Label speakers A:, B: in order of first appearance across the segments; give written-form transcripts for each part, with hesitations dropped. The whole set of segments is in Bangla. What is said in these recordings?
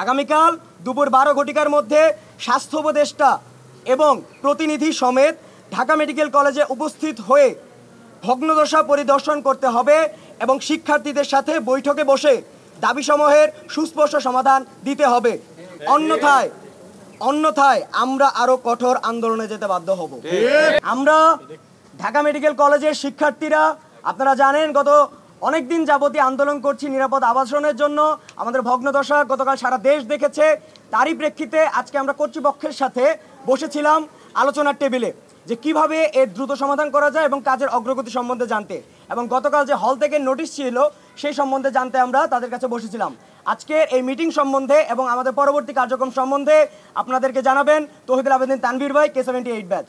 A: আগামীকাল দুপুর 12 ঘটিকার মধ্যে স্বাস্থ্য উপদেষ্টা এবং প্রতিনিধি সমেত ঢাকা মেডিকেল কলেজে উপস্থিত হয়ে ভগ্নদশা পরিদর্শন করতে হবে এবং শিক্ষার্থীদের সাথে বৈঠকে বসে দাবিসমূহের সুস্পষ্ট সমাধান দিতে হবে। অন্যথায় আমরা আরো কঠোর আন্দোলনে যেতে বাধ্য হব। আমরা ঢাকা মেডিকেল কলেজের শিক্ষার্থীরা আপনারা জানেন গত অনেকদিন যাবতীয় আন্দোলন করছি নিরাপদ আবাসনের জন্য। আমাদের ভগ্নদশা গতকাল সারা দেশ দেখেছে। তারই প্রেক্ষিতে আজকে আমরা কর্তৃপক্ষের সাথে বসেছিলাম আলোচনার টেবিলে যে কিভাবে এর দ্রুত সমাধান করা যায় এবং কাজের অগ্রগতি সম্বন্ধে জানতে, এবং গতকাল যে হল থেকে নোটিশ ছিল সেই সম্বন্ধে জানতে আমরা তাদের কাছে বসেছিলাম। আজকে এই মিটিং সম্বন্ধে এবং আমাদের পরবর্তী কার্যক্রম সম্বন্ধে আপনাদেরকে জানাবেন তৌহিদুল আবেদিন তানভীর ভাই, K78 ব্যাচ।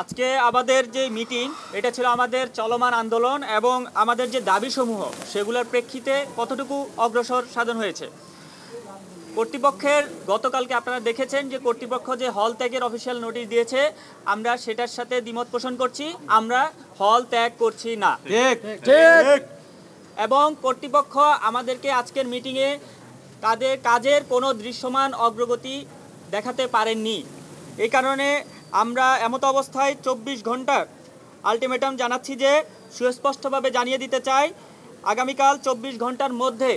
B: আজকে আমাদের যে মিটিং এটা ছিল আমাদের চলমান আন্দোলন এবং আমাদের যে দাবিসমূহ সেগুলোর প্রেক্ষিতে কতটুকু অগ্রসর সাধন হয়েছে। কর্তৃপক্ষের গতকালকে আপনারা দেখেছেন যে কর্তৃপক্ষ যে হল ত্যাগের অফিসিয়াল নোটিশ দিয়েছে, আমরা সেটার সাথে দ্বিমত পোষণ করছি। আমরা হল ত্যাগ করছি না। এবং কর্তৃপক্ষ আমাদেরকে আজকের মিটিংয়ে কাজের কোনো দৃশ্যমান অগ্রগতি দেখাতে পারেননি। এই কারণে আমরা এমত অবস্থায় 24 ঘন্টার আলটিমেটাম জানাচ্ছি যে সুস্পষ্টভাবে জানিয়ে দিতে চাই আগামীকাল 24 ঘন্টার মধ্যে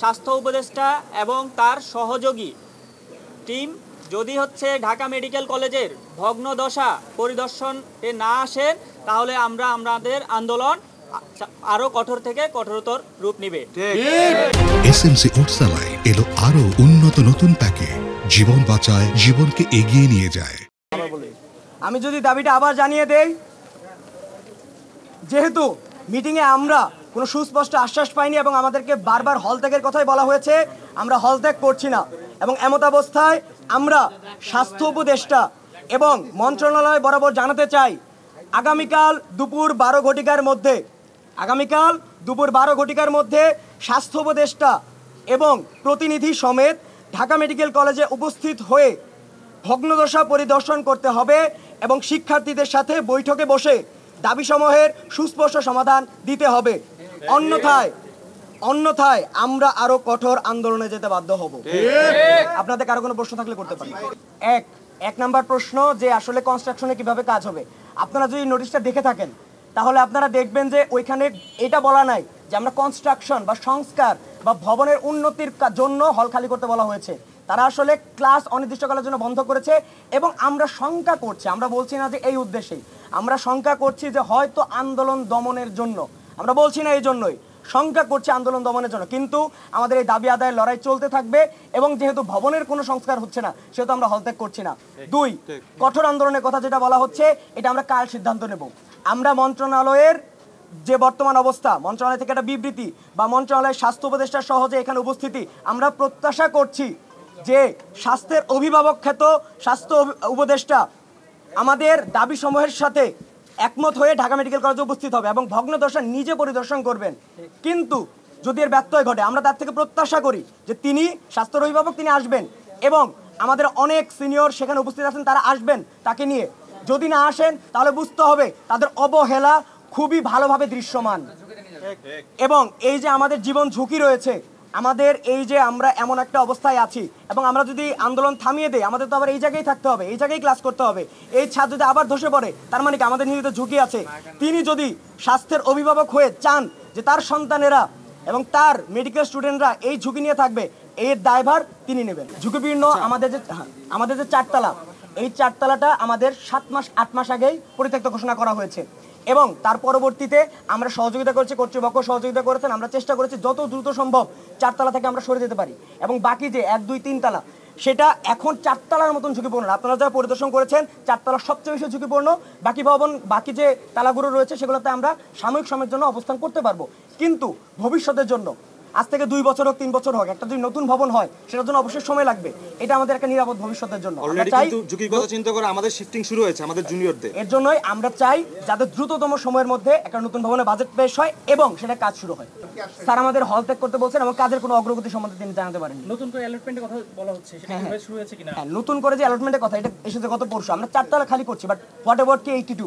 B: স্বাস্থ্য উপদেষ্টা এবং তার সহযোগী টিম যদি ঢাকা মেডিকেল কলেজের ভগ্নদশা পরিদর্শনে না আসেন তাহলে আমরা আমাদের আন্দোলন আরো কঠোর থেকে কঠোরতর রূপ নেবে।
C: এসএমসি ওটসালাই এলো আরো উন্নত নতুন প্যাকে, জীবন বাঁচায়, জীবনকে এগিয়ে নিয়ে যায়।
A: আমি যদি দাবিটা আবার জানিয়ে দেই, যেহেতু মিটিংয়ে আমরা কোনো সুস্পষ্ট আশ্বাস পাইনি এবং আমাদেরকে বারবার হল ত্যাগের কথাই বলা হয়েছে, আমরা হল ত্যাগ করছি না। এবং এমত অবস্থায় আমরা স্বাস্থ্য উপদেষ্টা এবং মন্ত্রণালয় বরাবর জানাতে চাই আগামীকাল দুপুর 12 ঘটিকার মধ্যে স্বাস্থ্য উপদেষ্টা এবং প্রতিনিধি সমেত ঢাকা মেডিকেল কলেজে উপস্থিত হয়ে ভগ্নদশা পরিদর্শন করতে হবে এবং শিক্ষার্থীদের সাথে বৈঠকে বসে দাবিসমূহের সুস্পষ্ট সমাধান দিতে হবে। অন্যথায় আমরা আরো কঠোর আন্দোলনে যেতে বাধ্য হব। আপনাদের কারো কোনো প্রশ্ন থাকলে করতে পারেন। এক নাম্বার প্রশ্ন যে আসলে কনস্ট্রাকশনে কিভাবে কাজ হবে। আপনারা যদি নোটিশটা দেখে থাকেন তাহলে আপনারা দেখবেন যে ওইখানে এটা বলা নাই যে আমরা কনস্ট্রাকশন বা সংস্কার বা ভবনের উন্নতির জন্য হল খালি করতে বলা হয়েছে। তারা আসলে ক্লাস অনির্দিষ্টকালের জন্য বন্ধ করেছে এবং আমরা শঙ্কা করছি, আমরা বলছি না যে এই উদ্দেশ্যেই, আমরা শঙ্কা করছি যে হয়তো আন্দোলন দমনের জন্য, আমরা বলছি না এই জন্যই, শঙ্কা করছি আন্দোলন দমনের জন্য। কিন্তু আমাদের এই দাবি আদায়ের লড়াই চলতে থাকবে এবং যেহেতু ভবনের কোনো সংস্কার হচ্ছে না সেহেতু আমরা হল ত্যাগ করছি না। 2, কঠোর আন্দোলনের কথা যেটা বলা হচ্ছে এটা আমরা কাল সিদ্ধান্ত নেব। আমরা মন্ত্রণালয়ের যে বর্তমান অবস্থা, মন্ত্রণালয় থেকে একটা বিবৃতি বা মন্ত্রণালয়ের স্বাস্থ্য উপদেষ্টার সহজে এখানে উপস্থিতি, আমরা প্রত্যাশা করছি যে স্বাস্থ্যের অভিভাবক খ্যাত স্বাস্থ্য উপদেষ্টা আমাদের দাবি সমূহের সাথে একমত হয়ে ঢাকা মেডিকেল কলেজে উপস্থিত হবে এবং ভগ্নদশা নিজে পরিদর্শন করবেন। কিন্তু যদি এর ব্যত্যয় ঘটে আমরা তার থেকে প্রত্যাশা করি যে তিনি স্বাস্থ্যের অভিভাবক, তিনি আসবেন এবং আমাদের অনেক সিনিয়র সেখানে উপস্থিত আছেন, তারা আসবেন তাকে নিয়ে। যদি না আসেন তাহলে বুঝতে হবে তাদের অবহেলা খুবই ভালোভাবে দৃশ্যমান এবং এই যে আমাদের জীবন ঝুঁকি রয়েছে, আমাদের এই যে আমরা এমন একটা অবস্থায় আছি এবং আমরা যদি আন্দোলন থামিয়ে দেই আমাদের তো আবার এই জায়গায় থাকতে হবে, এই জায়গায় ক্লাস করতে হবে। এই ছাত্র যদি আবার ধসে পড়ে তার মানে কি আমাদের নিহিত ঝুঁকি আছে। তিনি যদি স্বাস্থ্যের অভিভাবক হয়ে চান যে তার সন্তানেরা এবং তার মেডিকেল স্টুডেন্টরা এই ঝুঁকি নিয়ে থাকবে, এর দায়ভার তিনি নেবেন। ঝুঁকিপূর্ণ আমাদের যে 4 তলা, এই 4 তলাটা আমাদের 7-8 মাস আগেই পরিত্যক্ত ঘোষণা করা হয়েছে এবং তার পরবর্তীতে আমরা সহযোগিতা করছি, কর্তৃপক্ষ সহযোগিতা করেছেন। আমরা চেষ্টা করেছি যত দ্রুত সম্ভব 4 তলা থেকে আমরা সরে যেতে পারি এবং বাকি যে 1, 2, 3 তলা সেটা এখন 4 তলার মতন ঝুঁকিপূর্ণ। আপনারা যারা পরিদর্শন করেছেন 4 তলা সবচেয়ে বেশি ঝুঁকিপূর্ণ। বাকি যে তালাগুলো রয়েছে সেগুলোতে আমরা সাময়িক সময়ের জন্য অবস্থান করতে পারবো, কিন্তু ভবিষ্যতের জন্য আজ থেকে 2 বছর হোক 3 বছর হোক একটা যদি নতুন ভবন হয় সেটার জন্য অবশ্যই সময় লাগবে। এটা আমাদের একটা নিরাপদ ভবিষ্যতের জন্য
D: ঝুঁকির কথা চিন্তা করে আমাদের শিফটিং শুরু হয়েছে আমাদের জুনিয়রদের।
A: এর জন্যই আমরা চাই যাতে দ্রুততম সময়ের মধ্যে একটা নতুন ভবনে বাজেট পেশ হয় এবং সেটা কাজ শুরু হয়। স্যার আমাদের হল ত্যাগ করতে বলছেন এবং কাজের কোনো অগ্রগতি সম্বন্ধে তিনি জানাতে পারেন।
B: নতুন করে অ্যালটমেন্টের কথা বলা হচ্ছে, সেটা কিভাবে শুরু হয়েছে কিনা?
A: হ্যাঁ, নতুন করে যে অ্যালটমেন্টের কথা এটা এসেছে গত পরশু। আমরা 4 তলা খালি করছি, বাট হোয়াট অ্যাবাউট K82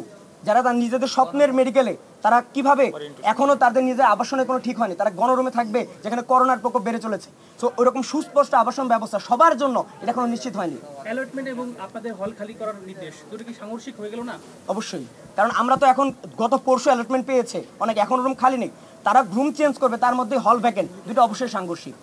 A: যারা তার নিজেদের স্বপ্নের মেডিকেলে তারা কিভাবে এখনো তাদের নিজের আবাসনে কোনো ঠিক হয়নি, তারা গণরুমে থাকবে যেখানে করোনার প্রকোপ বেড়ে চলেছে। সো ওইরকম সুস্পষ্ট আবাসন ব্যবস্থা সবার জন্য এটা এখনো নিশ্চিত হয়নি।
E: অ্যালটমেন্ট এবং আপনাদের হল খালি করার নির্দেশ দুটো কি সাংঘর্ষিক হয়ে গেল না?
A: অবশ্যই, কারণ আমরা তো এখন গত পরশু অ্যালটমেন্ট পেয়েছে, অনেক এখন রুম খালি নেই, তারা রুম চেঞ্জ করবে, তার মধ্যে হল ভ্যাকেন্ট, দুটো অবশ্যই সাংঘর্ষিক।